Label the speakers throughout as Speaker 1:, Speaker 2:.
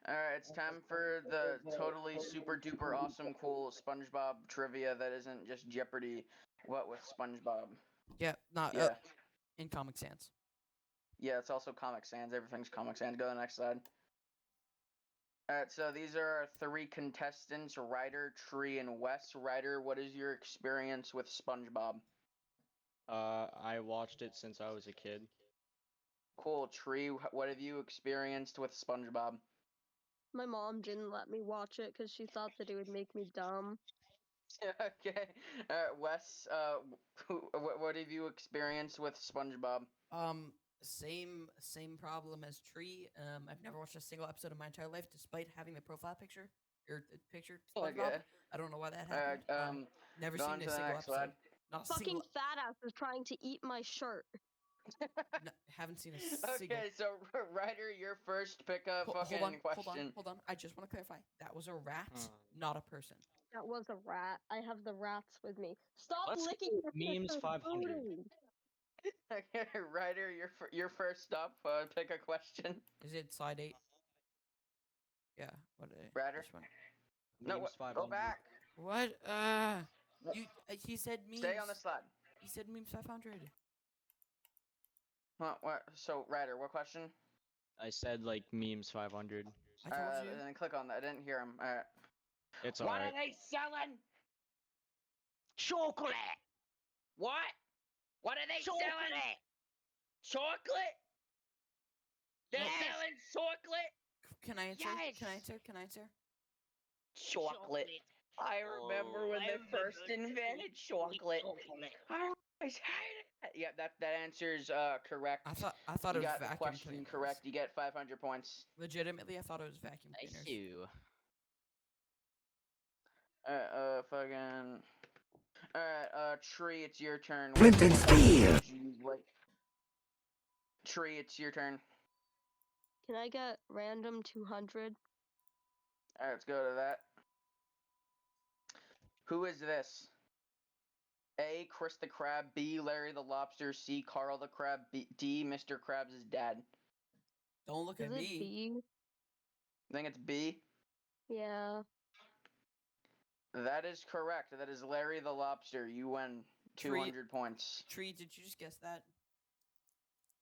Speaker 1: Alright, it's time for the totally super duper awesome cool SpongeBob trivia that isn't just Jeopardy. What with SpongeBob?
Speaker 2: Yeah, not
Speaker 1: Yeah.
Speaker 2: in Comic Sans.
Speaker 1: Yeah, it's also Comic Sans. Everything's Comic Sans. Go to the next slide. Alright, so these are our three contestants, Ryder, Tree, and Wes. Ryder, what is your experience with SpongeBob?
Speaker 3: I watched it since I was a kid.
Speaker 1: Cool. Tree, what have you experienced with SpongeBob?
Speaker 4: My mom didn't let me watch it because she thought that it would make me dumb.
Speaker 1: Okay. Wes, what have you experienced with SpongeBob?
Speaker 2: Same problem as Tree. I've never watched a single episode in my entire life, despite having the profile picture or the picture SpongeBob.
Speaker 1: Okay.
Speaker 2: I don't know why that
Speaker 1: Alright,
Speaker 2: happened. Never
Speaker 1: go on
Speaker 2: seen
Speaker 1: to
Speaker 2: a
Speaker 1: the
Speaker 2: single
Speaker 1: next slide.
Speaker 2: episode. Not a
Speaker 4: Fucking
Speaker 2: single.
Speaker 4: fat ass is trying to eat my shirt.
Speaker 2: Haven't seen a single.
Speaker 1: Okay, so Ryder, you're first. Pick a fucking question.
Speaker 2: Hold on. I just want to clarify. That was a rat,
Speaker 3: Hmm.
Speaker 2: not a person.
Speaker 4: That was a rat. I have the rats with me. Stop
Speaker 3: Let's
Speaker 4: licking
Speaker 3: go
Speaker 4: your
Speaker 3: memes
Speaker 4: sister's
Speaker 3: 500.
Speaker 4: booty.
Speaker 1: Okay, Ryder, you're first up. Pick a question.
Speaker 2: Is it slide 8? Yeah. What?
Speaker 1: Ryder?
Speaker 2: This one.
Speaker 1: No,
Speaker 3: Memes
Speaker 1: go
Speaker 3: 500.
Speaker 1: back.
Speaker 2: What? You. He said memes.
Speaker 1: Stay on the slide.
Speaker 2: He said memes 500.
Speaker 1: What? So, Ryder, what question?
Speaker 3: I said like memes 500.
Speaker 2: I told you.
Speaker 1: Then click on that. I didn't hear him. Alright.
Speaker 3: It's
Speaker 1: What
Speaker 3: alright.
Speaker 1: are they selling? Chocolate. What? What are they selling? Chocolate. They're
Speaker 2: Yes.
Speaker 1: selling chocolate.
Speaker 2: Can I answer?
Speaker 1: Yes.
Speaker 2: Can I answer?
Speaker 1: Chocolate. I remember when they first invented chocolate. I always hated it. Yeah, that answer's correct.
Speaker 2: I thought
Speaker 1: You
Speaker 2: it was
Speaker 1: got the
Speaker 2: vacuum
Speaker 1: question
Speaker 2: cleaners.
Speaker 1: correct. You get 500 points.
Speaker 2: Legitimately, I thought it was vacuum
Speaker 3: Thank
Speaker 2: cleaners.
Speaker 3: you.
Speaker 1: Fucking. Alright, Tree, it's your turn.
Speaker 5: Flint and steel.
Speaker 1: Tree, it's your turn.
Speaker 4: Can I get random 200?
Speaker 1: Alright, let's go to that. Who is this? A. Chris the Crab. B. Larry the Lobster. C. Carl the Crab. D. Mr. Krabs' dad.
Speaker 2: Don't look
Speaker 4: Is
Speaker 2: at
Speaker 4: it
Speaker 2: me.
Speaker 4: B?
Speaker 1: I think it's B.
Speaker 4: Yeah.
Speaker 1: That is correct. That is Larry the Lobster. You win 200 points.
Speaker 2: Tree, did you just guess that?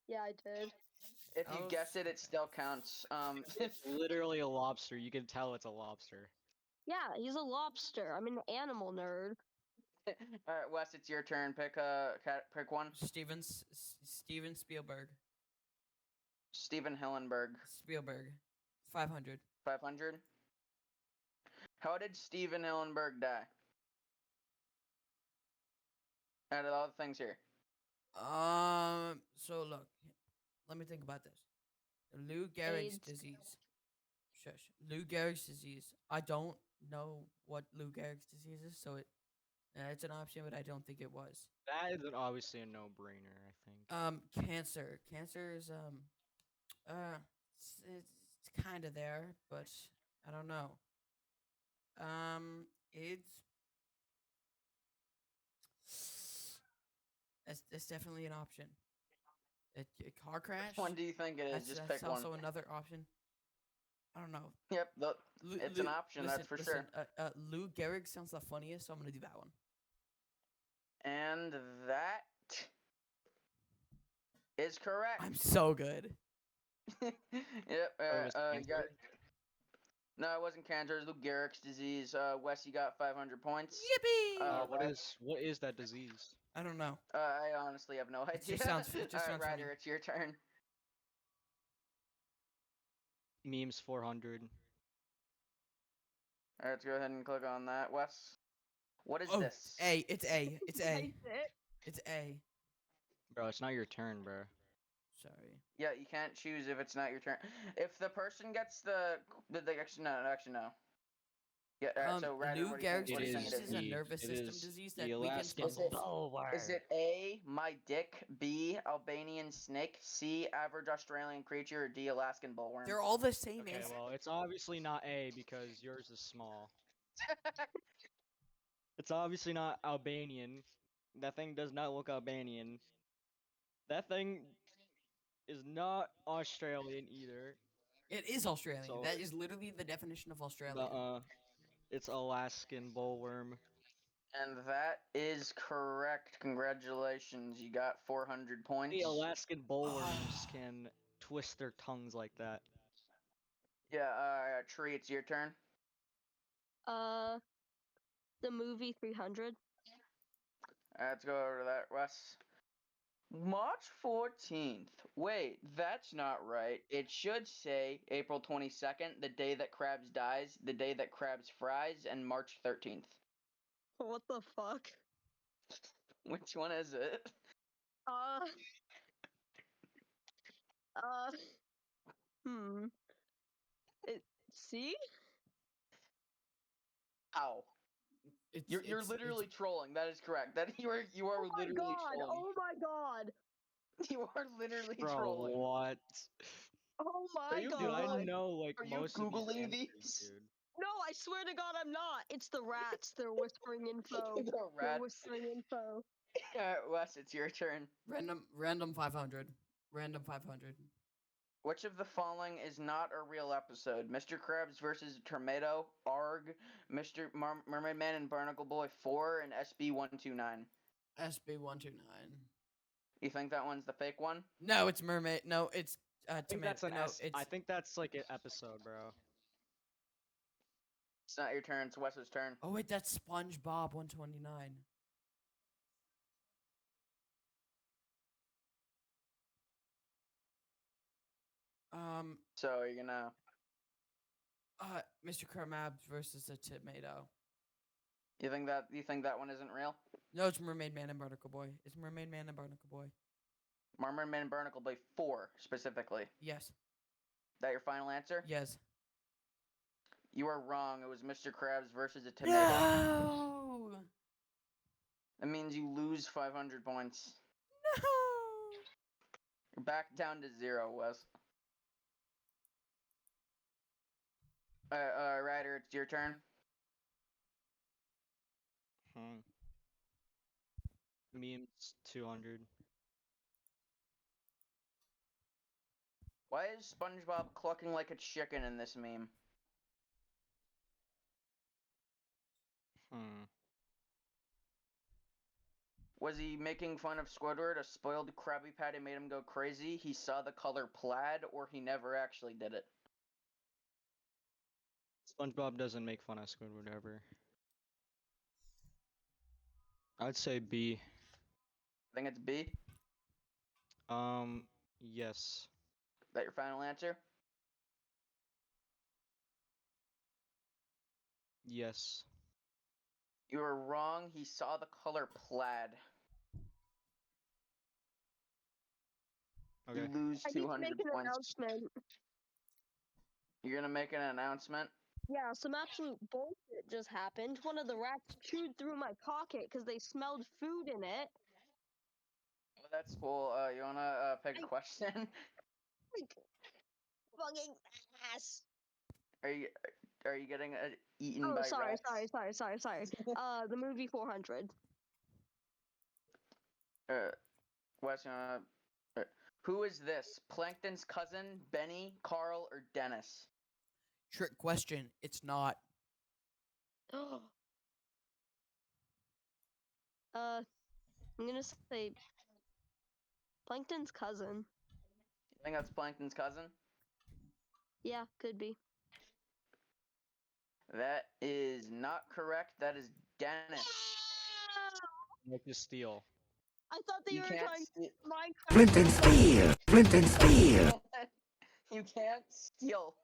Speaker 4: Yeah, I did.
Speaker 1: If you
Speaker 2: Oh.
Speaker 1: guess it, it still counts.
Speaker 3: It's literally a lobster. You can tell it's a lobster.
Speaker 4: Yeah, he's a lobster. I'm an animal nerd.
Speaker 1: Alright, Wes, it's your turn. Pick one.
Speaker 2: Steven Spielberg.
Speaker 1: Steven Hillenberg.
Speaker 2: Spielberg. 500.
Speaker 1: 500. How did Steven Hillenberg die? Out of all the things here.
Speaker 2: So look, let me think about this. Lou Gehrig's
Speaker 4: AIDS.
Speaker 2: disease. Shush. Lou Gehrig's disease. I don't know what Lou Gehrig's disease is, so it's an option, but I don't think it was.
Speaker 3: That is obviously a no-brainer, I think.
Speaker 2: Cancer. Cancer is it's kind of there, but I don't know. AIDS. That's definitely an option. A car crash.
Speaker 1: Which one do you think it is? Just
Speaker 2: That's
Speaker 1: pick one.
Speaker 2: also another option. I don't know.
Speaker 1: Yep, it's an option, that's for sure.
Speaker 2: Lou Gehrig sounds the funniest, so I'm gonna do that one.
Speaker 1: And that is correct.
Speaker 2: I'm so good.
Speaker 1: Yep.
Speaker 3: was
Speaker 1: You got.
Speaker 3: cancer?
Speaker 1: No, it wasn't cancer. It was Lou Gehrig's disease. Wes, you got 500 points.
Speaker 2: Yippee!
Speaker 3: What is that disease?
Speaker 2: I don't know.
Speaker 1: I honestly have no idea.
Speaker 2: just sounds- it just sounds
Speaker 1: Ryder,
Speaker 2: funny.
Speaker 1: it's your turn.
Speaker 3: Memes 400.
Speaker 1: Alright, let's go ahead and click on that. Wes, what is
Speaker 2: Oh,
Speaker 1: this?
Speaker 2: A. It's A. It's A.
Speaker 4: Typed it.
Speaker 2: It's A.
Speaker 3: Bro, it's not your turn, bro.
Speaker 2: Sorry.
Speaker 1: Yeah, you can't choose if it's not your turn. If the person gets the actually no. Yeah, so Ryder,
Speaker 2: Lou
Speaker 1: what do you think?
Speaker 2: Gehrig's
Speaker 1: What do you think
Speaker 2: disease
Speaker 1: it
Speaker 2: is a
Speaker 3: the-
Speaker 2: nervous
Speaker 3: it
Speaker 2: system
Speaker 3: is
Speaker 2: disease
Speaker 3: the
Speaker 2: that weakens
Speaker 3: elastic
Speaker 2: muscles.
Speaker 1: Is it A, my dick, B, Albanian snake, C, average Australian creature, or D, Alaskan bullworm?
Speaker 2: They're all the same
Speaker 3: Okay,
Speaker 2: answer.
Speaker 3: well, it's obviously not A because yours is small. It's obviously not Albanian. That thing does not look Albanian. That thing is not Australian either.
Speaker 2: It is Australian.
Speaker 3: So-
Speaker 2: That is literally the definition of Australian.
Speaker 3: It's Alaskan bullworm.
Speaker 1: And that is correct. Congratulations. You got 400 points.
Speaker 3: The Alaskan bullworms can twist their tongues like that.
Speaker 1: Yeah, Tree, it's your turn.
Speaker 4: The movie 300.
Speaker 1: Let's go over to that, Wes. March 14th. Wait, that's not right. It should say April 22nd, the day that Krabs dies, the day that Krabs fries, and March 13th.
Speaker 4: What the fuck?
Speaker 1: Which one is it?
Speaker 4: Uh. Uh. See?
Speaker 1: Ow. You're
Speaker 2: It's-
Speaker 1: literally trolling. That is correct. That you are
Speaker 4: Oh my
Speaker 1: literally
Speaker 4: god!
Speaker 1: trolling.
Speaker 4: Oh my god!
Speaker 1: You are literally
Speaker 3: Bro,
Speaker 1: trolling.
Speaker 3: what?
Speaker 4: Oh
Speaker 1: Are
Speaker 4: my
Speaker 1: you
Speaker 3: Dude, I
Speaker 4: god!
Speaker 3: know like
Speaker 1: Are you
Speaker 3: most of
Speaker 1: Googling
Speaker 3: these
Speaker 1: these?
Speaker 3: answers, dude.
Speaker 4: No, I swear to God, I'm not. It's the rats. They're whispering info.
Speaker 1: The
Speaker 4: They're
Speaker 1: rat.
Speaker 4: whispering info.
Speaker 1: Wes, it's your turn.
Speaker 2: random 500. Random 500.
Speaker 1: Which of the following is not a real episode? Mr. Krabs versus Tornado, ARG, Mermaid Man and Barnacle Boy 4, and SB129.
Speaker 2: SB129.
Speaker 1: You think that one's the fake one?
Speaker 2: No, it's mermaid. No, it's
Speaker 3: I think that's an
Speaker 2: no,
Speaker 3: S. I think that's like an episode, bro.
Speaker 1: It's not your turn, it's Wes's turn.
Speaker 2: Oh wait, that's SpongeBob 129.
Speaker 1: So you're gonna...
Speaker 2: Mr. Krabs versus a tomato.
Speaker 1: You think that one isn't real?
Speaker 2: No, it's Mermaid Man and Barnacle Boy. It's Mermaid Man and Barnacle Boy.
Speaker 1: Mermaid Man and Barnacle Boy 4, specifically.
Speaker 2: Yes.
Speaker 1: That your final answer?
Speaker 2: Yes.
Speaker 1: You are wrong. It was Mr. Krabs versus a tomato.
Speaker 2: No.
Speaker 1: That means you lose 500 points.
Speaker 2: No.
Speaker 1: You're back down to 0, Wes. Ryder, it's your turn.
Speaker 3: Memes 200.
Speaker 1: Why is SpongeBob clucking like a chicken in this meme? Was he making fun of Squidward? A spoiled Krabby Patty made him go crazy? He saw the color plaid, or he never actually did it?
Speaker 3: SpongeBob doesn't make fun of Squidward ever. I'd say B.
Speaker 1: I think it's B.
Speaker 3: Yes.
Speaker 1: Is that your final answer?
Speaker 3: Yes.
Speaker 1: You were wrong. He saw the color plaid.
Speaker 3: Okay.
Speaker 1: You lose
Speaker 4: I need to
Speaker 1: 200
Speaker 4: make an
Speaker 1: points.
Speaker 4: announcement.
Speaker 1: You're gonna make an announcement?
Speaker 4: Yeah, some absolute bullshit just happened. One of the rats chewed through my pocket because they smelled food in it.
Speaker 1: Oh, that's cool. You wanna pick a question?
Speaker 4: Like, fucking ass.
Speaker 1: Are you getting eaten
Speaker 4: Oh,
Speaker 1: by
Speaker 4: sorry.
Speaker 1: rats?
Speaker 4: The movie 400.
Speaker 1: Wes, who is this? Plankton's cousin, Benny, Carl, or Dennis?
Speaker 2: Trick question. It's not.
Speaker 4: I'm gonna say Plankton's cousin.
Speaker 1: You think that's Plankton's cousin?
Speaker 4: Yeah, could be.
Speaker 1: That is not correct. That is Dennis.
Speaker 3: Like to steal.
Speaker 4: I thought they
Speaker 1: You
Speaker 4: were
Speaker 1: can't
Speaker 4: trying
Speaker 1: steal.
Speaker 4: Minecraft.
Speaker 5: Flint and steel. Flint and steel.
Speaker 1: You can't steal.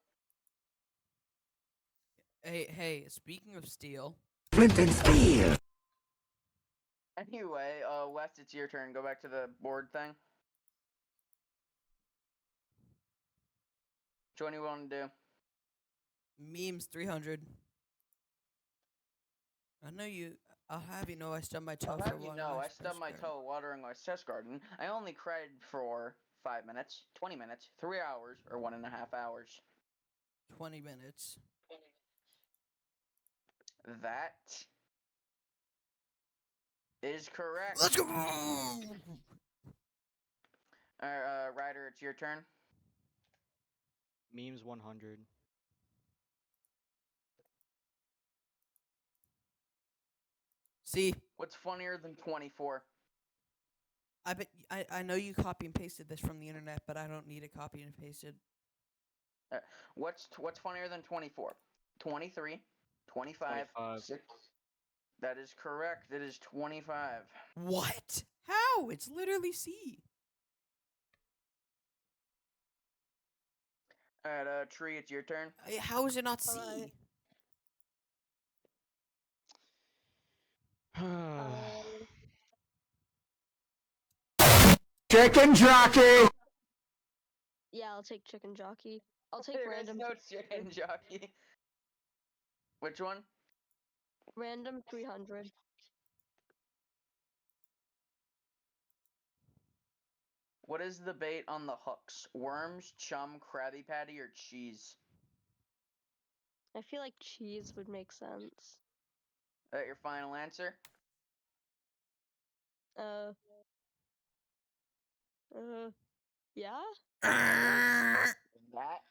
Speaker 2: Hey, speaking of steel.
Speaker 5: Flint and steel.
Speaker 1: Anyway, Wes, it's your turn. Go back to the board thing. Which one do you want to do?
Speaker 2: Memes 300. I know you. I'll have you know I stubbed my toe
Speaker 1: I'll
Speaker 2: for
Speaker 1: have you
Speaker 2: one.
Speaker 1: know, I stubbed my toe watering my cess garden. I only cried for 5 minutes, 20 minutes, 3 hours, or 1.5 hours.
Speaker 2: 20 minutes.
Speaker 1: That is correct.
Speaker 2: Let's go.
Speaker 1: Ryder, it's your turn.
Speaker 3: Memes 100.
Speaker 2: See,
Speaker 1: What's funnier than 24?
Speaker 2: I know you copy and pasted this from the internet, but I don't need it copied and pasted.
Speaker 1: What's funnier than 24? 23, 25,
Speaker 3: 25.
Speaker 1: 6. That is correct. It is 25.
Speaker 2: What? How? It's literally C.
Speaker 1: Alright, Tree, it's your turn.
Speaker 2: How is it not C?
Speaker 4: Alright.
Speaker 5: Chicken jockey.
Speaker 4: Yeah, I'll take chicken jockey. I'll take
Speaker 1: There is
Speaker 4: random.
Speaker 1: no chicken jockey. Which one?
Speaker 4: Random 300.
Speaker 1: What is the bait on the hooks? Worms, chum, Krabby Patty, or cheese?
Speaker 4: I feel like cheese would make sense.
Speaker 1: That your final answer?
Speaker 4: Uh. Yeah.
Speaker 1: That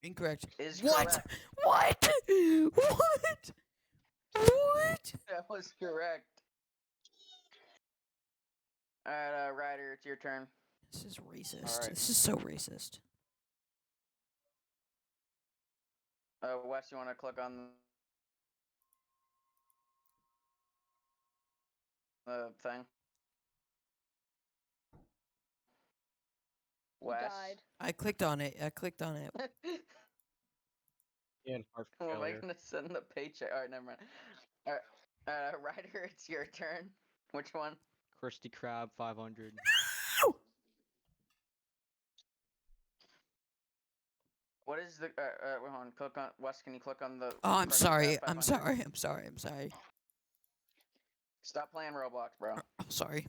Speaker 2: Incorrect.
Speaker 1: is
Speaker 2: What?
Speaker 1: correct.
Speaker 2: What? What? What?
Speaker 1: That was correct. Alright, Ryder, it's your turn.
Speaker 2: This is racist.
Speaker 1: Alright.
Speaker 2: This is so racist.
Speaker 1: Wes, you want to click on the thing?
Speaker 4: He
Speaker 1: Wes?
Speaker 4: died.
Speaker 2: I clicked on it. I clicked on it.
Speaker 3: Yeah, heart
Speaker 1: Am I
Speaker 3: failure.
Speaker 1: gonna send the paycheck? Alright, never mind. Ryder, it's your turn. Which one?
Speaker 3: Krusty Krab 500.
Speaker 1: What is the? Wait, hold on. Click on Wes. Can you click on the?
Speaker 2: Oh, I'm
Speaker 1: Krusty
Speaker 2: sorry.
Speaker 1: Krab
Speaker 2: I'm
Speaker 1: 500?
Speaker 2: sorry. I'm sorry. I'm sorry.
Speaker 1: Stop playing Roblox, bro.
Speaker 2: I'm sorry.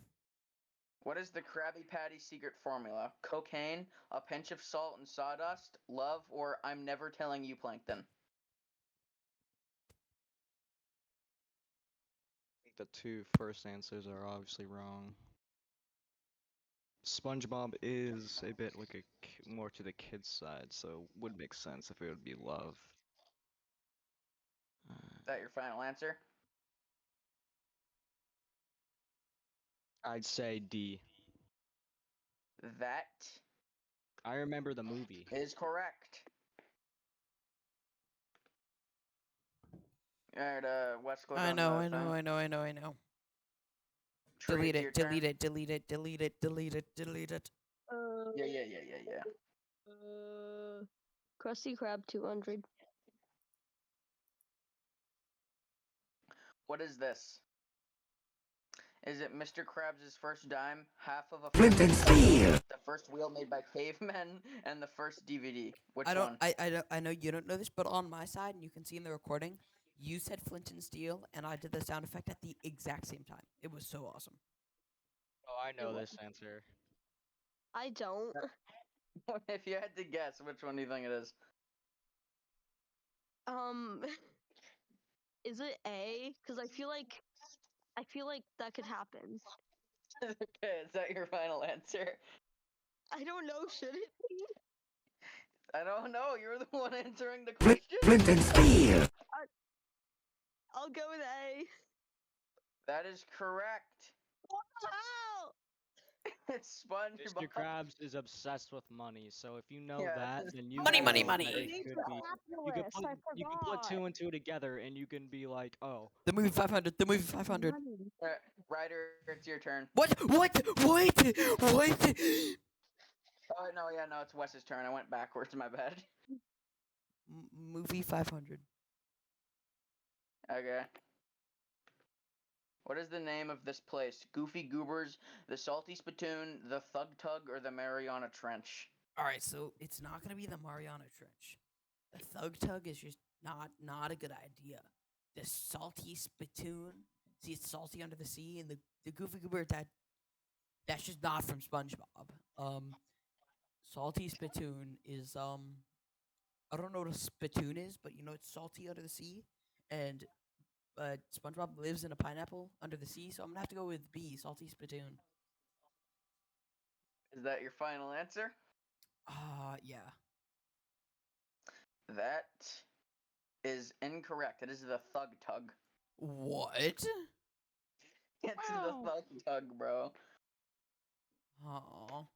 Speaker 1: What is the Krabby Patty secret formula? Cocaine, a pinch of salt and sawdust, love, or I'm never telling you, Plankton.
Speaker 3: I think the two first answers are obviously wrong. SpongeBob is a bit like more to the kids side, so would make sense if it would be love.
Speaker 1: Is that your final answer?
Speaker 3: I'd say D.
Speaker 1: That
Speaker 3: I remember the movie.
Speaker 1: is correct. Alright, Wes, click
Speaker 2: I
Speaker 1: on
Speaker 2: know.
Speaker 1: the
Speaker 2: I know.
Speaker 1: thing.
Speaker 2: I know. I know. I know.
Speaker 1: Tree,
Speaker 2: Delete
Speaker 1: it's your
Speaker 2: it. Delete
Speaker 1: turn.
Speaker 2: it. Delete it. Delete it. Delete it. Delete it.
Speaker 1: Yeah.
Speaker 4: Krusty Krab 200.
Speaker 1: What is this? Is it Mr. Krabs' first dime, half of a
Speaker 5: Flint and steel.
Speaker 1: the first wheel made by cavemen, and the first DVD? Which
Speaker 2: I don't.
Speaker 1: one?
Speaker 2: I know you don't know this, but on my side, and you can see in the recording, you said Flint and Steel, and I did the sound effect at the exact same time. It was so awesome.
Speaker 3: Oh, I know
Speaker 4: wa-
Speaker 3: this answer.
Speaker 4: I don't.
Speaker 1: If you had to guess, which one do you think it is?
Speaker 4: Um. Is it A? Because I feel like that could happen.
Speaker 1: Okay, is that your final answer?
Speaker 4: I don't know. Should it be?
Speaker 1: I don't know. You're the one answering the
Speaker 5: Flint,
Speaker 1: question.
Speaker 5: Flint and steel.
Speaker 4: I'll go with A.
Speaker 1: That is correct.
Speaker 4: Wow!
Speaker 1: It's SpongeBob.
Speaker 3: Mr. Krabs is obsessed with money, so if you know
Speaker 1: Yeah,
Speaker 3: that,
Speaker 1: this is
Speaker 3: then you
Speaker 2: Money,
Speaker 3: know
Speaker 2: money,
Speaker 3: that
Speaker 2: money.
Speaker 3: it
Speaker 4: These
Speaker 3: could
Speaker 4: are
Speaker 3: be.
Speaker 4: capitalists. I
Speaker 3: You could put
Speaker 4: forgot.
Speaker 3: 2 and 2 together, and you can be like, oh,
Speaker 2: The movie 500. The movie 500.
Speaker 4: Money.
Speaker 1: Ryder, it's your turn.
Speaker 2: What? What? What? What?
Speaker 1: Oh no, yeah, no, it's Wes's turn. I went backwards. My bad.
Speaker 2: Movie 500.
Speaker 1: Okay. What is the name of this place? Goofy Goobers, the Salty Spittoon, the Thug Tug, or the Mariana Trench?
Speaker 2: All right, so it's not gonna be the Mariana Trench. The Thug Tug is just not a good idea. The Salty Spittoon. See, it's salty under the sea, and the Goofy Goober that's just not from SpongeBob. Salty Spittoon is I don't know what a spittoon is, but you know it's salty under the sea, and SpongeBob lives in a pineapple under the sea, so I'm gonna have to go with B, Salty Spittoon.
Speaker 1: Is that your final answer?
Speaker 2: Yeah.
Speaker 1: That is incorrect. It is the Thug Tug.
Speaker 2: What?
Speaker 1: It's the
Speaker 4: Wow.
Speaker 1: Thug Tug, bro.
Speaker 2: Oh.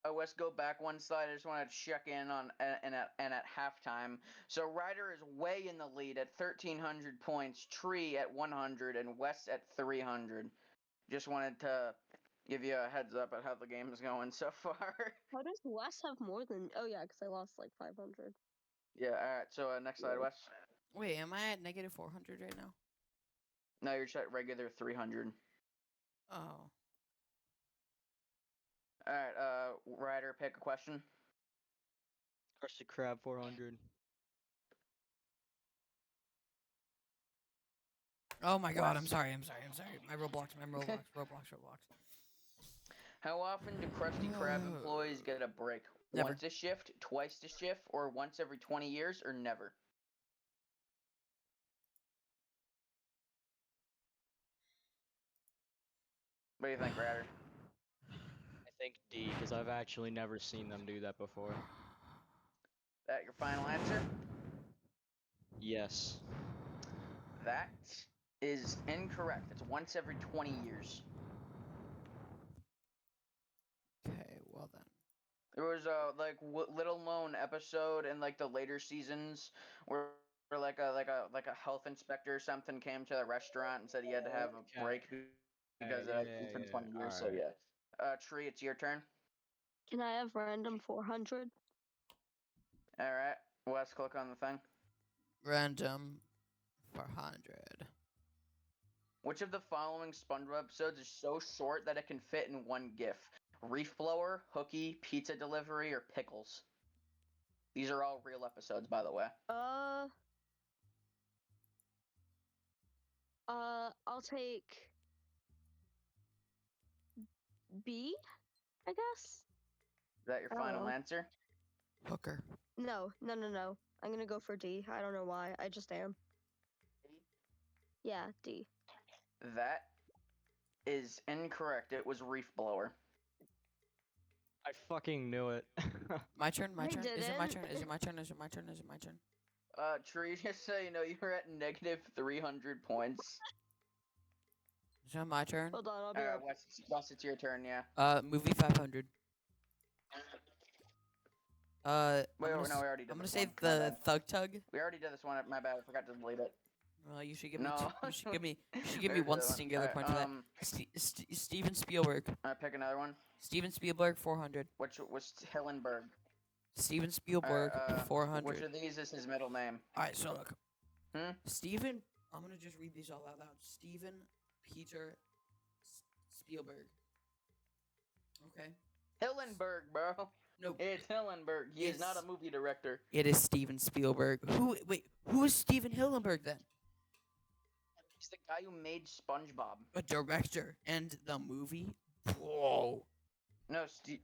Speaker 1: Oh, let's go back one slide. I just want to check in on and at halftime. So Ryder is way in the lead at 1,300 points. Tree at 100 and West at 300. Just wanted to give you a heads up at how the game is going so far.
Speaker 4: How does Wes have more than? Oh yeah, because I lost like 500.
Speaker 1: Yeah. All right. So next slide, West.
Speaker 2: Wait, am I at negative 400 right now?
Speaker 1: No, you're just at regular 300.
Speaker 2: Oh.
Speaker 1: All right. Ryder, pick a question.
Speaker 3: Krusty Krab 400.
Speaker 2: Oh my god, I'm
Speaker 1: Wes.
Speaker 2: sorry. My Roblox.
Speaker 1: How often do Krusty Krab employees get a break?
Speaker 2: Never.
Speaker 1: Once a shift, twice a shift, or once every 20 years, or never? What do you think, Ryder?
Speaker 3: I think D, because I've actually never seen them do that before.
Speaker 1: That your final answer?
Speaker 3: Yes.
Speaker 1: That is incorrect. It's once every 20 years.
Speaker 2: Okay, well then.
Speaker 1: There was a little known episode in like the later seasons where like a health inspector or something came to the restaurant and said he had to have a break because
Speaker 3: yeah,
Speaker 1: it's been
Speaker 3: yeah,
Speaker 1: 20 years. So
Speaker 3: alright.
Speaker 1: yeah. Tree, it's your turn.
Speaker 4: Can I have random 400?
Speaker 1: All right. Wes, click on the thing.
Speaker 2: Random 400.
Speaker 1: Which of the following SpongeBob episodes is so short that it can fit in one GIF? Reef blower, hooky, pizza delivery, or pickles? These are all real episodes, by the way.
Speaker 4: I'll take B, I guess.
Speaker 1: Is that your final
Speaker 4: Oh.
Speaker 1: answer?
Speaker 2: Hooker.
Speaker 4: No. I'm gonna go for D. I don't know why. I just am. Yeah, D.
Speaker 1: That is incorrect. It was reef blower.
Speaker 3: I fucking knew it.
Speaker 2: My turn, my
Speaker 4: I
Speaker 2: turn. Is it my turn?
Speaker 4: didn't.
Speaker 2: Is it my turn? Is it my turn? Is it my turn?
Speaker 1: Tree, just so you know, you're at negative 300 points.
Speaker 2: Is it my turn?
Speaker 4: Hold on, I'll be right.
Speaker 1: Wes, it's your turn, yeah.
Speaker 2: Movie 500.
Speaker 1: Wait,
Speaker 2: I'm
Speaker 1: no, we
Speaker 2: gonna,
Speaker 1: already did
Speaker 2: I'm gonna
Speaker 1: this
Speaker 2: say
Speaker 1: one. My
Speaker 2: the
Speaker 1: bad.
Speaker 2: Thug Tug.
Speaker 1: We already did this one. My bad. I forgot to delete it.
Speaker 2: Well, you should give
Speaker 1: No.
Speaker 2: me. You should give me. You should give
Speaker 1: We
Speaker 2: me
Speaker 1: already
Speaker 2: one
Speaker 1: did that one.
Speaker 2: singular
Speaker 1: Alright,
Speaker 2: point for that. Steven Spielberg.
Speaker 1: pick another one.
Speaker 2: Steven Spielberg 400.
Speaker 1: Which was Hillenberg.
Speaker 2: Steven Spielberg
Speaker 1: Which
Speaker 2: 400.
Speaker 1: of these is his middle name?
Speaker 2: All right, so look.
Speaker 1: Steven.
Speaker 2: I'm gonna just read these all out loud. Steven Peter Spielberg. Okay.
Speaker 1: Hillenberg, bro.
Speaker 2: No.
Speaker 1: It's Hillenberg. He is not a movie director.
Speaker 2: It is Steven Spielberg. Who is Steven Hillenberg then?
Speaker 1: He's the guy who made SpongeBob.
Speaker 2: A director and the movie? Whoa.
Speaker 1: No, Steven.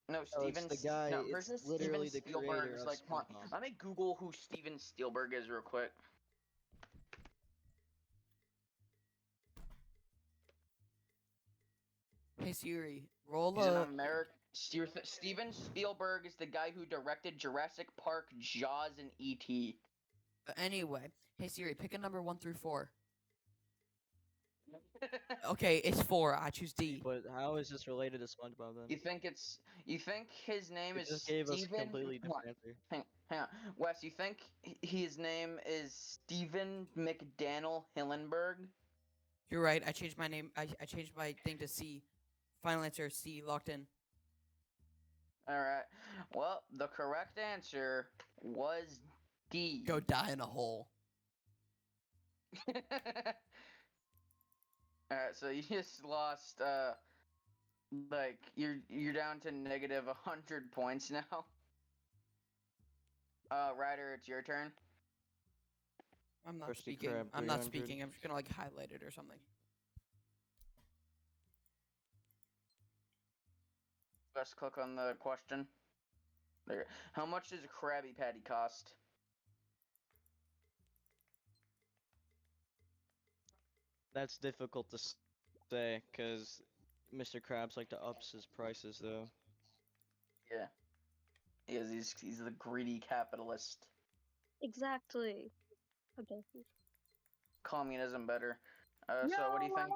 Speaker 3: the guy.
Speaker 1: No,
Speaker 3: It's
Speaker 1: versus
Speaker 3: literally
Speaker 1: Steven
Speaker 3: the
Speaker 1: Spielberg
Speaker 3: creator
Speaker 1: is
Speaker 3: of
Speaker 1: like. Come on,
Speaker 3: SpongeBob.
Speaker 1: let me Google who Steven Spielberg is real quick.
Speaker 2: Hey Siri, roll
Speaker 1: He's an
Speaker 2: a.
Speaker 1: American. Steven Spielberg is the guy who directed Jurassic Park, Jaws, and E.T.
Speaker 2: Anyway, hey Siri, pick a number 1 through 4. Okay, it's 4. I choose D.
Speaker 3: But how is this related to SpongeBob then?
Speaker 1: You think his name
Speaker 3: You
Speaker 1: is
Speaker 3: just gave us a
Speaker 1: Steven?
Speaker 3: completely
Speaker 1: Hang on,
Speaker 3: different answer.
Speaker 1: hang on. Wes, you think his name is Steven McDaniel Hillenberg?
Speaker 2: You're right. I changed my name. I changed my thing to C. Final answer C. Locked in.
Speaker 1: All right. Well, the correct answer was D.
Speaker 2: Go die in a hole.
Speaker 1: Alright, so you just lost you're down to negative 100 points now. Ryder, it's your turn.
Speaker 2: I'm not
Speaker 3: Krusty
Speaker 2: speaking.
Speaker 3: Krab
Speaker 2: I'm not
Speaker 3: 300.
Speaker 2: speaking. I'm just gonna like highlight it or something.
Speaker 1: Let's click on the question. There. How much does a Krabby Patty cost?
Speaker 3: That's difficult to say, because Mr. Krabs like to ups his prices, though.
Speaker 1: Yeah. He is. He's the greedy capitalist.
Speaker 4: Exactly. Okay.
Speaker 1: Communism better. So what do you think?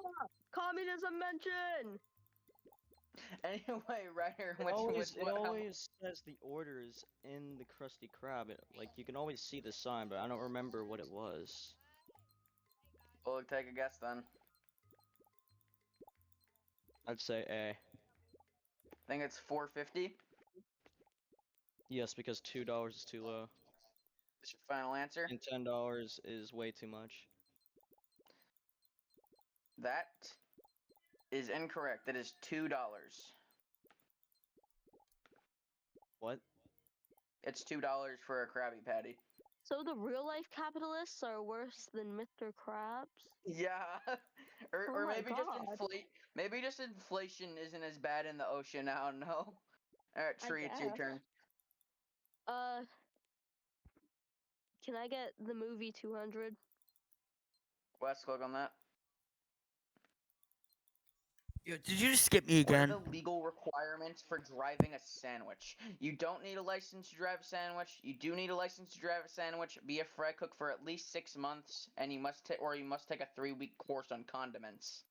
Speaker 4: Communism mention.
Speaker 1: Anyway, Ryder,
Speaker 3: It
Speaker 1: which
Speaker 3: always, it
Speaker 1: what? How,
Speaker 3: always says the orders in the Krusty Krab. Like you can always see the sign, but I don't remember what it was.
Speaker 1: we'll take a guess then.
Speaker 3: I'd say A.
Speaker 1: I think it's 450.
Speaker 3: Yes, because $2 is too low,
Speaker 1: Is your final answer?
Speaker 3: and $10 is way too much.
Speaker 1: That is incorrect. It is $2.
Speaker 3: What?
Speaker 1: It's $2 for a Krabby Patty.
Speaker 4: So the real life capitalists are worse than Mr. Krabs?
Speaker 1: Yeah, or
Speaker 4: Oh
Speaker 1: or
Speaker 4: my
Speaker 1: maybe just
Speaker 4: God.
Speaker 1: inflate. Maybe just inflation isn't as bad in the ocean. I don't know. All right,
Speaker 4: I
Speaker 1: Tree, it's your
Speaker 4: guess.
Speaker 1: turn.
Speaker 4: Can I get the movie 200?
Speaker 1: Wes, click on that.
Speaker 2: Yo, did you just skip me
Speaker 1: What are
Speaker 2: again?
Speaker 1: the legal requirements for driving a sandwich? You don't need a license to drive a sandwich. You do need a license to drive a sandwich. Be a fry cook for at least 6 months, and you must take a 3-week course on condiments.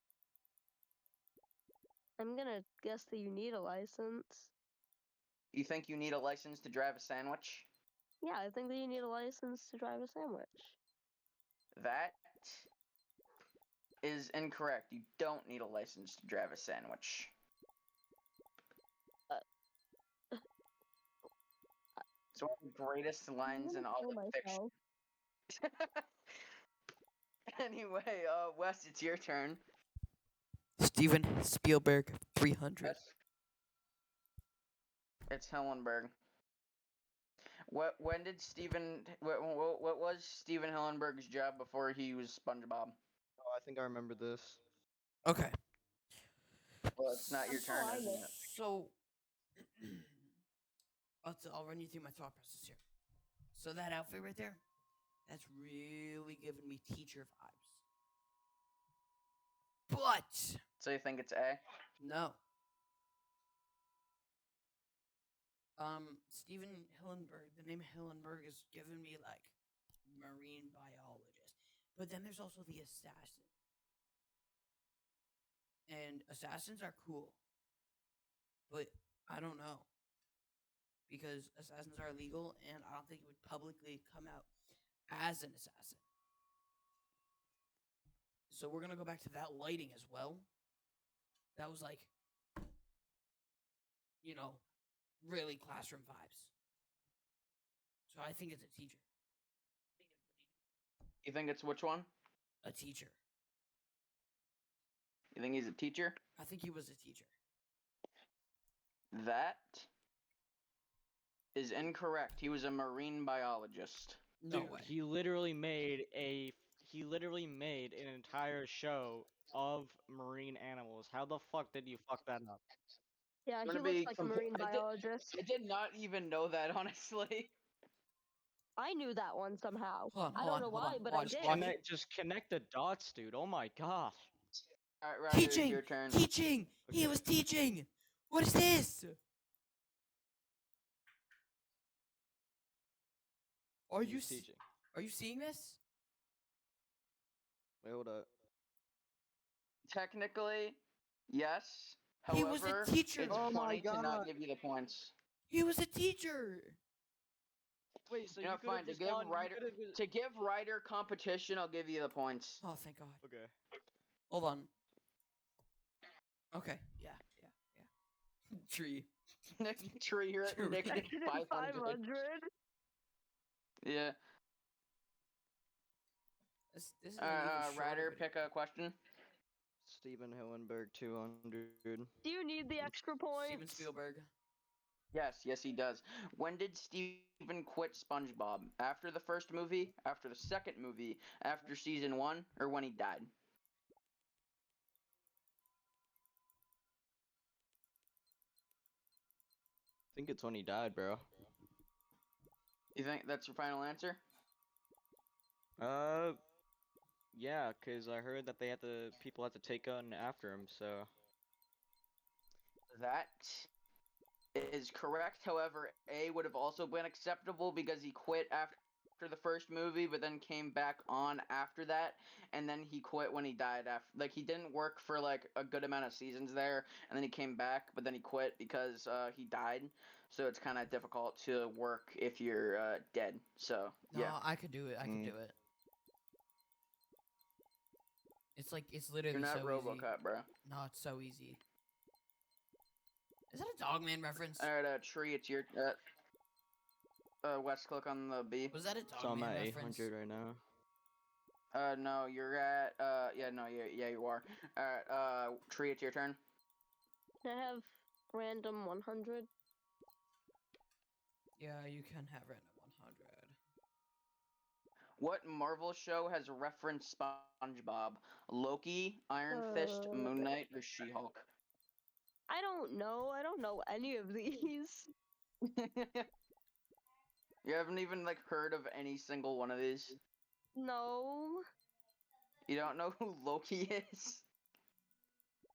Speaker 4: I'm gonna guess that you need a license.
Speaker 1: You think you need a license to drive a sandwich?
Speaker 4: Yeah, I think that you need a license to drive a sandwich.
Speaker 1: That is incorrect. You don't need a license to drive a sandwich. It's one of the greatest lines in all
Speaker 4: Kill
Speaker 1: of fiction.
Speaker 4: myself.
Speaker 1: Anyway, Wes, it's your turn.
Speaker 2: Steven Spielberg 300.
Speaker 1: Yes. It's Hillenberg. When did what was Steven Hillenberg's job before he was SpongeBob?
Speaker 3: Oh, I think I remember this.
Speaker 2: Okay.
Speaker 1: Well, it's not your
Speaker 4: That's how
Speaker 1: turn,
Speaker 4: I
Speaker 1: isn't
Speaker 4: know.
Speaker 1: it?
Speaker 2: So, I'll run you through my thought process here. So that outfit right there, that's really giving me teacher vibes. But
Speaker 1: So you think it's A?
Speaker 2: no. Steven Hillenberg. The name Hillenberg is giving me like marine biologist. But then there's also the assassin. And assassins are cool. But I don't know. Because assassins are illegal, and I don't think it would publicly come out as an assassin. So we're gonna go back to that lighting as well. That was like, really classroom vibes. So I think it's a teacher.
Speaker 1: You think it's which one?
Speaker 2: A teacher.
Speaker 1: You think he's a teacher?
Speaker 2: I think he was a teacher.
Speaker 1: That is incorrect. He was a marine biologist.
Speaker 2: No
Speaker 3: Dude,
Speaker 2: way.
Speaker 3: he literally made an entire show of marine animals. How the fuck did you fuck that up?
Speaker 4: Yeah,
Speaker 1: I'm
Speaker 4: he
Speaker 1: gonna
Speaker 4: looks
Speaker 1: be
Speaker 4: like a marine
Speaker 1: I did-
Speaker 4: biologist.
Speaker 1: I did not even know that, honestly.
Speaker 4: I knew that one somehow.
Speaker 2: Hold on,
Speaker 4: I
Speaker 2: hold
Speaker 4: don't
Speaker 2: on,
Speaker 4: know
Speaker 2: hold
Speaker 4: why,
Speaker 2: on,
Speaker 4: but
Speaker 2: hold
Speaker 4: I
Speaker 2: on,
Speaker 4: did.
Speaker 2: just
Speaker 3: Just connect the dots, dude. Oh my god.
Speaker 1: Alright, Ryder, it's
Speaker 2: Teaching!
Speaker 1: your turn.
Speaker 2: Teaching! He
Speaker 3: Okay.
Speaker 2: was teaching! What is this? Are
Speaker 3: He
Speaker 2: you
Speaker 3: was teaching.
Speaker 2: are you seeing this?
Speaker 3: Wait, hold up.
Speaker 1: Technically, yes.
Speaker 2: He was a
Speaker 1: However,
Speaker 2: teacher.
Speaker 1: it's
Speaker 3: Oh my
Speaker 1: funny to not
Speaker 3: God.
Speaker 1: give you the points.
Speaker 2: He was a teacher.
Speaker 3: Wait, so
Speaker 1: You know,
Speaker 3: you could've
Speaker 1: fine. To
Speaker 3: just
Speaker 1: give
Speaker 3: gone- you
Speaker 1: Ryder
Speaker 3: could've just-
Speaker 1: to give Ryder competition, I'll give you the points.
Speaker 2: Oh, thank God.
Speaker 3: Okay.
Speaker 2: Hold on. Okay. Yeah. Tree.
Speaker 1: Tree, you're at
Speaker 2: Tree.
Speaker 1: negative 500.
Speaker 4: 500.
Speaker 1: Yeah.
Speaker 2: This isn't even
Speaker 1: Ryder,
Speaker 2: short of
Speaker 1: pick a question.
Speaker 3: Steven Hillenberg 200.
Speaker 4: Do you need the extra
Speaker 2: Steven
Speaker 4: points?
Speaker 2: Spielberg.
Speaker 1: Yes, he does. When did Steven quit SpongeBob? After the first movie, after the second movie, after season 1, or when he died?
Speaker 3: I think it's when he died, bro.
Speaker 1: You think that's your final answer?
Speaker 3: Yeah, cause I heard that people had to take on after him, so.
Speaker 1: That is correct. However, A would have also been acceptable because he quit after the first movie, but then came back on after that, and then he quit when he died. After, like, he didn't work for like a good amount of seasons there, and then he came back, but then he quit because he died. So it's kind of difficult to work if you're dead. So
Speaker 2: No,
Speaker 1: yeah,
Speaker 2: I could do it. I could
Speaker 3: Mm.
Speaker 2: do it. It's like it's
Speaker 1: you're
Speaker 2: literally
Speaker 1: not
Speaker 2: so easy.
Speaker 1: RoboCop, bro.
Speaker 2: No, it's so easy. Is that a Dogman reference?
Speaker 1: All right, Tree, it's your West. Click on the B.
Speaker 2: Was that a
Speaker 3: So I'm
Speaker 2: Dogman
Speaker 3: at
Speaker 2: reference?
Speaker 3: 800 right now.
Speaker 1: No, you're at yeah, no, yeah, you are. All right, Tree, it's your turn.
Speaker 4: Can I have random 100?
Speaker 2: Yeah, you can have random 100.
Speaker 1: What Marvel show has referenced SpongeBob? Loki, Iron Fist, Moon Knight, or She-Hulk?
Speaker 4: I don't know. I don't know any of these.
Speaker 1: You haven't even like heard of any single one of these.
Speaker 4: No.
Speaker 1: You don't know who Loki is?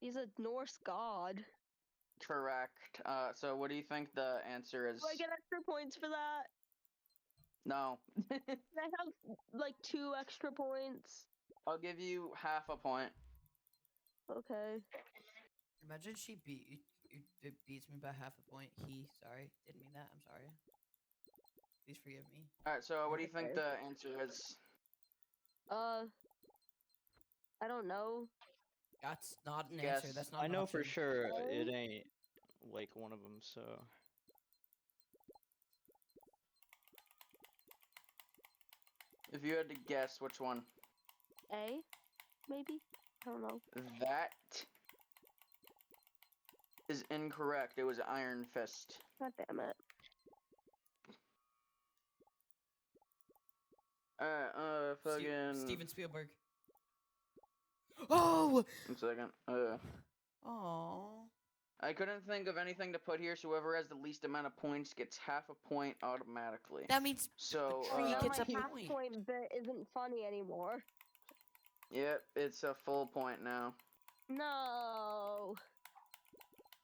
Speaker 4: He's a Norse god.
Speaker 1: Correct. So what do you think the answer is?
Speaker 4: Do I get extra points for that?
Speaker 1: No.
Speaker 4: Can I have like 2 extra points?
Speaker 1: I'll give you half a point.
Speaker 4: Okay.
Speaker 2: Imagine she it beats me by half a point. Sorry, didn't mean that. I'm sorry. Please forgive me.
Speaker 1: All right. So what do you think
Speaker 4: Okay.
Speaker 1: the answer is?
Speaker 4: I don't know.
Speaker 2: That's not an
Speaker 1: Guess.
Speaker 2: answer. That's not
Speaker 3: I
Speaker 2: an
Speaker 3: know for
Speaker 2: option.
Speaker 3: sure
Speaker 4: Oh.
Speaker 3: it ain't like one of them. So
Speaker 1: If you had to guess which one.
Speaker 4: A? Maybe? I don't know.
Speaker 1: That is incorrect. It was Iron Fist.
Speaker 4: God damn it.
Speaker 1: Fucking.
Speaker 2: Steven Spielberg. Oh!
Speaker 1: One second.
Speaker 2: Oh.
Speaker 1: I couldn't think of anything to put here, so whoever has the least amount of points gets half a point automatically.
Speaker 2: That means
Speaker 1: So,
Speaker 2: Tree
Speaker 4: now
Speaker 2: gets
Speaker 4: my
Speaker 2: a
Speaker 4: half
Speaker 2: point.
Speaker 4: point bit isn't funny anymore.
Speaker 1: yep, it's a full point now.
Speaker 4: No.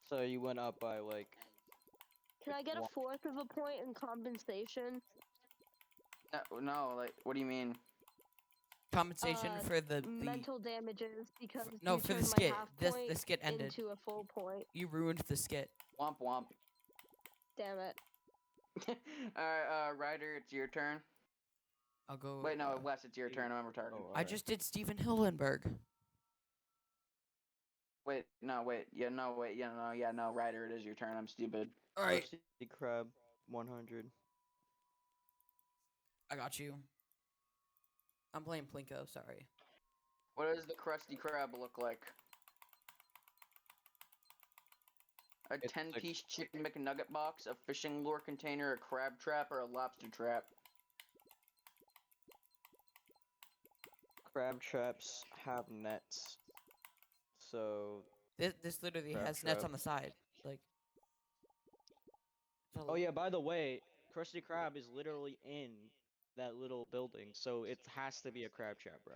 Speaker 3: so you went up by like
Speaker 4: Can I get a
Speaker 3: One-
Speaker 4: 4th of a point in compensation?
Speaker 1: No, like, what do you mean?
Speaker 2: Compensation for the
Speaker 4: Mental damages because
Speaker 2: no
Speaker 4: you
Speaker 2: for the
Speaker 4: turned my
Speaker 2: skit.
Speaker 4: half
Speaker 2: The
Speaker 4: point
Speaker 2: skit ended.
Speaker 4: into a full point.
Speaker 2: You ruined the skit.
Speaker 1: Womp womp.
Speaker 4: Damn it.
Speaker 1: Alright, Ryder, it's your turn.
Speaker 2: I'll go.
Speaker 1: Wait, no, Wes, it's your turn. I'm retarded.
Speaker 3: Oh,
Speaker 2: I just did Steven Hillenberg.
Speaker 1: Wait, no, wait. Yeah, no, wait. Yeah, no, Ryder, it is your turn. I'm stupid.
Speaker 2: All right,
Speaker 3: Krusty Krab 100.
Speaker 2: I got you. I'm playing Plinko. Sorry.
Speaker 1: What does the Krusty Krab look like? A
Speaker 3: It's like-
Speaker 1: 10-piece chicken McNugget box, a fishing lure container, a crab trap, or a lobster trap?
Speaker 3: Crab traps have nets. So
Speaker 2: This literally
Speaker 3: Crab
Speaker 2: has nets
Speaker 3: trap.
Speaker 2: on the side. Like. it's a
Speaker 3: oh yeah, by the way, Krusty Krab is literally in that little building, so it has to be a crab trap, bro.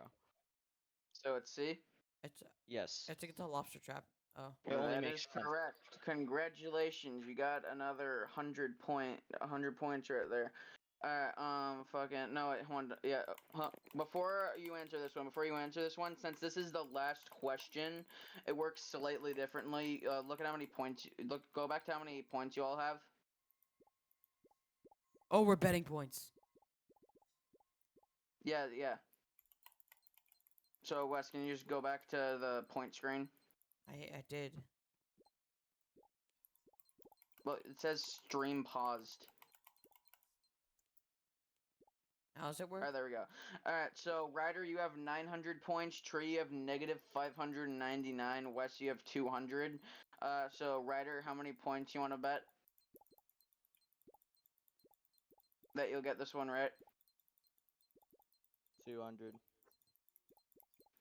Speaker 1: So it's C?
Speaker 2: It's.
Speaker 3: Yes.
Speaker 2: I think it's a lobster trap. Oh.
Speaker 3: It only
Speaker 1: That
Speaker 3: makes
Speaker 1: is
Speaker 3: sense.
Speaker 1: correct. Congratulations, you got another 100 points right there. Fucking no, wait, hold on. Yeah, before you answer this one, since this is the last question, it works slightly differently. Look at how many points. Go back to how many points you all have.
Speaker 2: Oh, we're betting points.
Speaker 1: Yeah. So Wes, can you just go back to the point screen?
Speaker 2: I did.
Speaker 1: Well, it says stream paused.
Speaker 2: How does it work?
Speaker 1: Alright, there we go. Alright, so Ryder, you have 900 points. Tree, you have negative 599. Wes, you have 200. So Ryder, how many points you want to bet? That you'll get this one right?
Speaker 3: 200.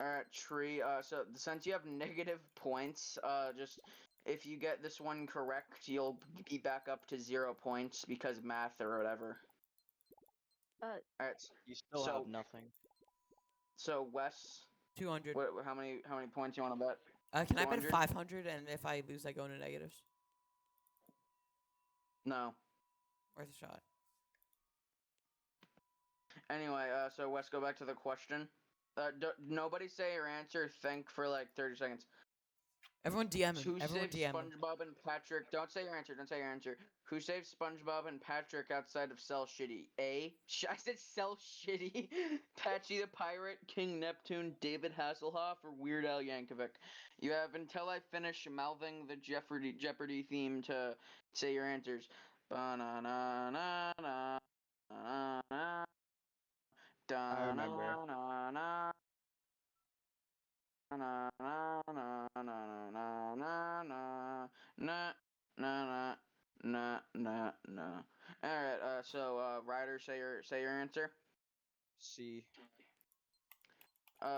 Speaker 1: Alright, Tree, so since you have negative points, just if you get this one correct, you'll be back up to 0 points because math or whatever. Alright,
Speaker 3: You still
Speaker 1: So-
Speaker 3: have nothing.
Speaker 1: so Wes,
Speaker 2: 200.
Speaker 1: how many points you want to bet?
Speaker 2: Can I bet
Speaker 1: 200?
Speaker 2: 500? And if I lose, I go into negatives.
Speaker 1: No.
Speaker 2: Worth a shot.
Speaker 1: Anyway, so Wes, go back to the question. Nobody say your answer. Think for like 30 seconds.
Speaker 2: Everyone DM him.
Speaker 1: Who
Speaker 2: Everyone
Speaker 1: saved
Speaker 2: DM him.
Speaker 1: SpongeBob and Patrick? Don't say your answer. Don't say your answer. Who saved SpongeBob and Patrick outside of Cell Shitty? I said Cell Shitty. Patchy the Pirate, King Neptune, David Hasselhoff, or Weird Al Yankovic. You have until I finish mouthing the Jeopardy theme to say your answers. Ba-na-na-na-na.
Speaker 3: I remember.
Speaker 1: Da-na-na-na. Na na na na na na na na na na na na na. All right. So, Ryder, say your answer.
Speaker 3: C.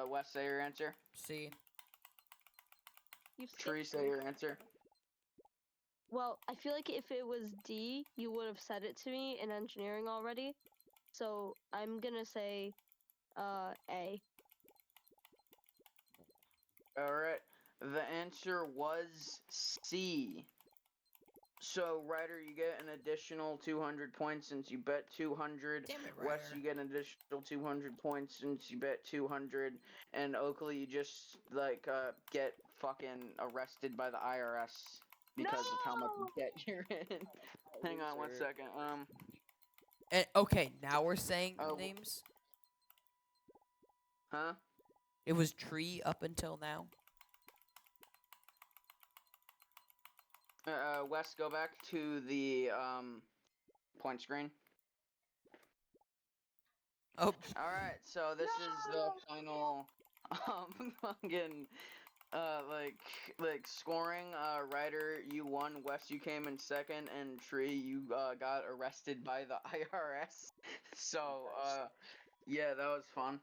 Speaker 1: Wes, say your answer.
Speaker 2: C.
Speaker 4: You
Speaker 1: Tree,
Speaker 4: skipped
Speaker 1: say
Speaker 4: it.
Speaker 1: your answer.
Speaker 4: Well, I feel like if it was D, you would have said it to me in engineering already. So I'm gonna say A.
Speaker 1: All right. The answer was C. So, Ryder, you get an additional 200 points since you bet 200.
Speaker 2: Damn it,
Speaker 1: Wes,
Speaker 2: Ryder.
Speaker 1: you get an additional 200 points since you bet 200. And Oakley, you just, get fucking arrested by the IRS because of how much
Speaker 4: No!
Speaker 1: debt you're in. Hang on one
Speaker 3: Loser.
Speaker 1: second.
Speaker 2: And, okay, now we're saying
Speaker 1: Oh.
Speaker 2: names.
Speaker 1: Huh?
Speaker 2: It was Tree up until now.
Speaker 1: Wes, go back to the, point screen.
Speaker 2: Oh,
Speaker 1: Alright, so this is the final, fucking, scoring. Ryder, you won. Wes, you came in second, and Tree, you got arrested by the IRS. So, yeah, that was fun.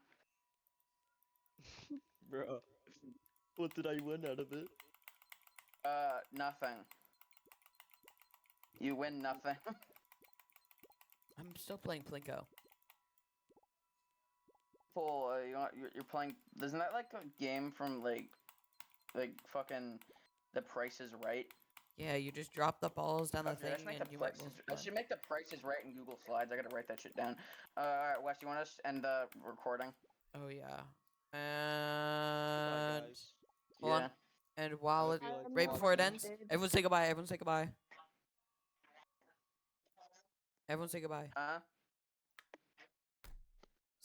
Speaker 3: Bro. What did I win out of it?
Speaker 1: Nothing. You win nothing.
Speaker 2: I'm still playing Plinko.
Speaker 1: Full, you're playing. Isn't that like a game from like fucking The Price is Right?
Speaker 2: Yeah, you just drop the balls down the
Speaker 1: Fuck, dude,
Speaker 2: thing and you might
Speaker 1: I
Speaker 2: multiply.
Speaker 1: should make The Price is Right in Google Slides. I gotta write that shit down. Alright, Wes, you want us to end the recording?
Speaker 2: Oh yeah.
Speaker 3: Bye,
Speaker 2: And
Speaker 3: guys.
Speaker 2: hold on. And while it
Speaker 3: hope you liked
Speaker 2: right before it ends,
Speaker 4: watching.
Speaker 2: everyone say goodbye. Everyone say goodbye. Everyone say goodbye.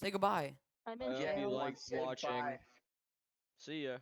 Speaker 2: Say goodbye.
Speaker 4: I'm
Speaker 3: I
Speaker 4: in
Speaker 3: hope
Speaker 1: Yeah,
Speaker 3: you
Speaker 4: jail.
Speaker 3: liked
Speaker 1: goodbye.
Speaker 3: watching. See ya.